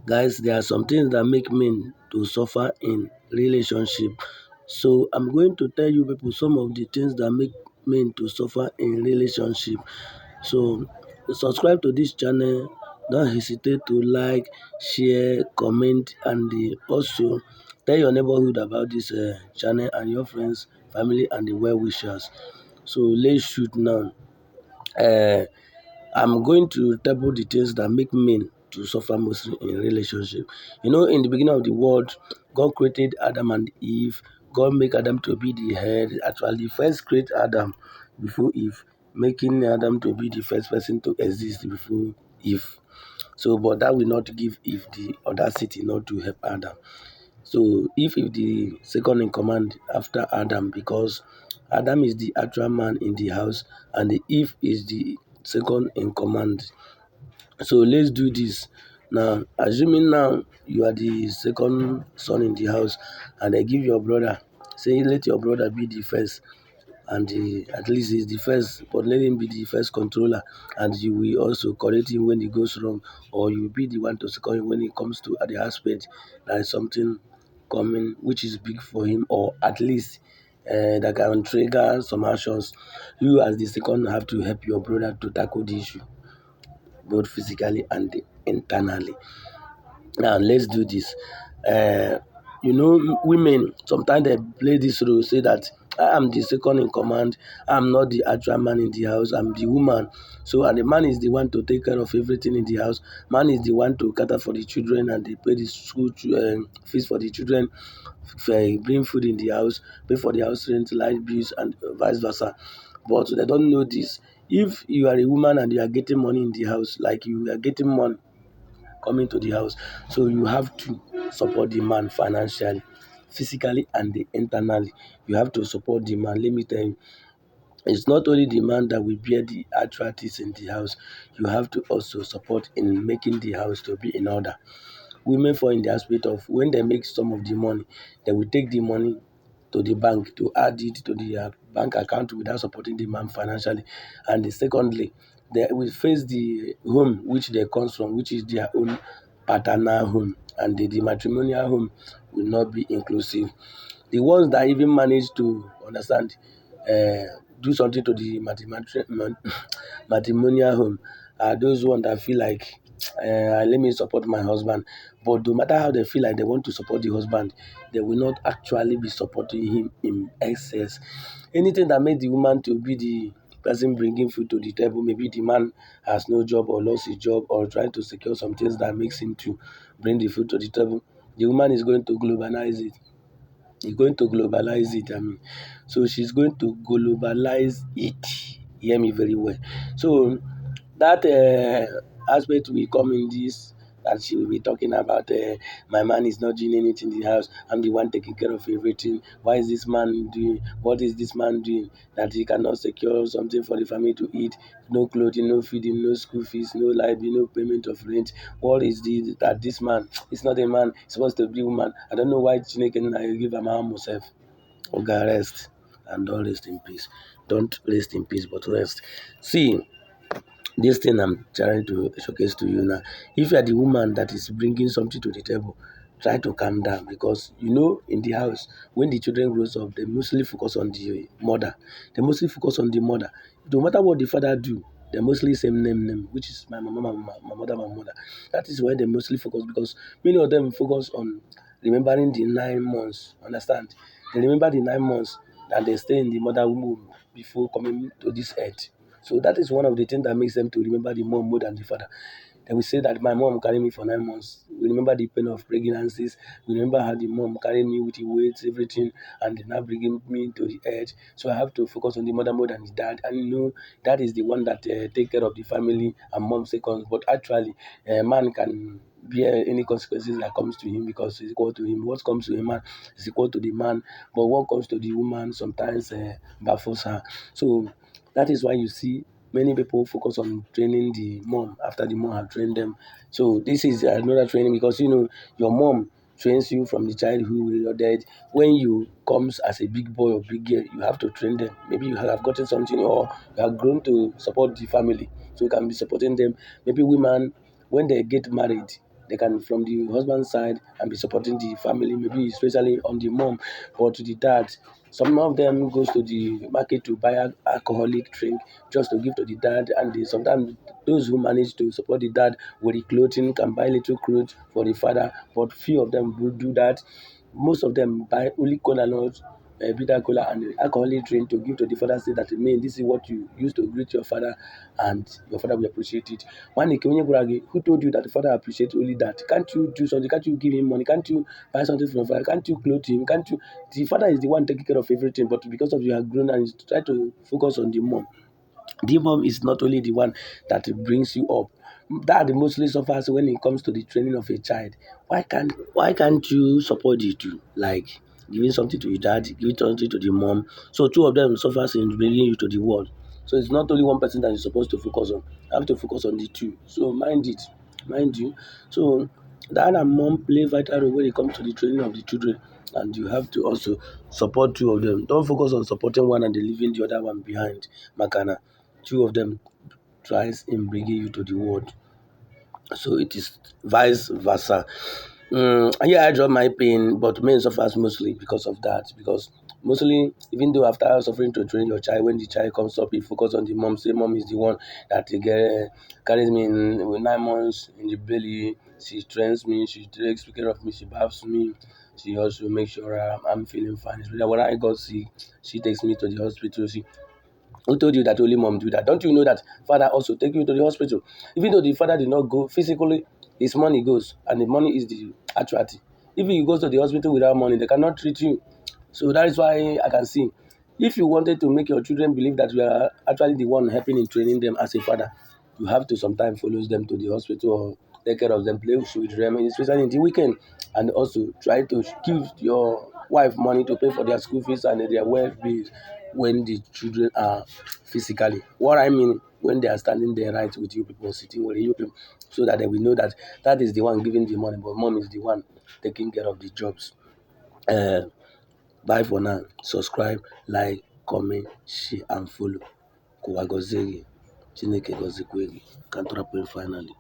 Guys, there are some things that make men to suffer in relationship. So I'm going to tell you people some of the things that make men to suffer in relationship. So subscribe to this channel. Don't hesitate to like, share, comment, and also tell your neighborhood about this channel and your friends, family, and the well wishers. So let's shoot now. Uh, I'm going to table the things that make men to suffer mostly in relationship. You know, in the beginning of the world, God created Adam and Eve. God make Adam to be the head. Actually, first create Adam before Eve, making Adam to be the first person to exist before Eve. So, but that will not give Eve the audacity not to help Adam. So Eve is the second in command after Adam because Adam is the actual man in the house and the Eve is the second in command. So let's do this. Now, assuming now you are the second son in the house and I give your brother, say let your brother be the first and at least he's the first, but let him be the first controller and you will also correct him when he goes wrong or you will be the one to second him when it comes to the aspect there is something coming which is big for him or at least that can trigger some actions. You as the second have to help your brother to tackle the issue both physically and internally. Now let's do this. Uh, you know, women sometimes they play this role, say that I am the second in command. I'm not the actual man in the house. I'm the woman. So and the man is the one to take care of everything in the house. Man is the one to cater for the children and they pay the school fees for the children, bring food in the house, pay for the house rent, light bills, and vice versa. But they don't know this. If you are a woman and you are getting money in the house, like you are getting money coming to the house. So you have to support the man financially, physically, and internally. You have to support the man. Let me tell you, it's not only the man that will bear the actual things in the house. You have to also support in making the house to be in order. Women fall in the aspect of when they make some of the money, they will take the money to the bank to add it to the bank account without supporting the man financially. And secondly, they will face the home which they comes from, which is their own paternal home, and the matrimonial home will not be inclusive. The ones that even manage to understand, do something to the matrimonial home are those ones that feel like let me support my husband. But no matter how they feel like they want to support the husband, they will not actually be supporting him in excess. Anything that makes the woman to be the person bringing food to the table, maybe the man has no job or lost his job or trying to secure some things that makes him to bring the food to the table, the woman is going to globalize it. He's going to globalize it. I mean, so she's going to globalize it. Hear me very well. So that aspect will come in this that she will be talking about. My man is not doing anything in the house. I'm the one taking care of everything. Why is this man doing? What is this man doing that he cannot secure something for the family to eat? No clothing, no feeding, no school fees, no light bill, no payment of rent. What is the that this man? It's not a man. It's supposed to be a woman. I don't know why Chineke I give him myself. Okay, rest and don't rest in peace. Don't rest in peace, but rest. See, this thing I'm trying to showcase to you now. If you are the woman that is bringing something to the table, try to calm down because you know in the house when the children grows up, they mostly focus on the mother. They mostly focus on the mother. No matter what the father do, they mostly same name, which is my mama, my mother, my mother. That is why they mostly focus because many of them focus on remembering the 9 months. Understand? They remember the 9 months that they stay in the mother womb before coming to this earth. So that is one of the things that makes them to remember the mom more than the father. They will say that my mom carried me for 9 months. We remember the pain of pregnancies. We remember how the mom carried me with the weights, everything, and now bringing me to the edge. So I have to focus on the mother more than the dad. And you know, dad is the one that take care of the family and mom second. But actually, a man can bear any consequences that comes to him because it's equal to him. What comes to a man is equal to the man. But what comes to the woman sometimes baffles her. So that is why you see many people focus on training the mom after the mom have trained them. So this is another training because you know your mom trains you from the childhood you're dead. When you comes as a big boy or big girl, you have to train them. Maybe you have gotten something or you have grown to support the family. So you can be supporting them. Maybe women when they get married, they can from the husband side and be supporting the family, maybe especially on the mom or to the dad. Some of them goes to the market to buy alcoholic drink just to give to the dad, and sometimes those who manage to support the dad with the clothing can buy little clothes for the father, but few of them will do that. Most of them buy only cola nuts, bitter cola and alcoholic drink to give to the father, say that man, this is what you use to greet your father and your father will appreciate it. Manike Onyeburagi, who told you that the father appreciates only that? Can't you do something? Can't you give him money? Can't you buy something from your father? Can't you clothe him? Can't you? The father is the one taking care of everything, but because of you have grown and you try to focus on the mom. The mom is not only the one that brings you up. Dad mostly suffers when it comes to the training of a child. Why can't you support the two? Like giving something to your dad, giving something to the mom. So two of them suffers in bringing you to the world. So it's not only one person that you're supposed to focus on. You have to focus on the two. So mind it, mind you. So dad and mom play vital role when it comes to the training of the children, and you have to also support two of them. Don't focus on supporting one and then leaving the other one behind. Makana, two of them tries in bringing you to the world. So it is vice versa. Yeah, I drop my pain, but men suffers mostly because of that. Because mostly, even though after suffering to train your child, when the child comes up, you focus on the mom. Say mom is the one that carries me with 9 months in the belly. She trains me, she takes care of me, she baths me. She also makes sure I'm feeling fine. Especially when I got sick, she takes me to the hospital. Who told you that only mom do that? Don't you know that father also take you to the hospital? Even though the father did not go physically, his money goes, and the money is the attract. If you go to the hospital without money, they cannot treat you. So that is why I can see. If you wanted to make your children believe that you are actually the one helping in training them as a father, you have to sometimes follow them to the hospital or take care of them, play with them, especially in the weekend, and also try to give your wife money to pay for their school fees and their well-being when the children are physically. What I mean, when they are standing there right with you people, sitting with you people, so that they will know that that is the one giving the money, but mom is the one taking care of the jobs. Uh, Bye for now. Subscribe, like, comment, share, and follow. Kuwagozeri. Chineke gozikwe gị. Ka m finally.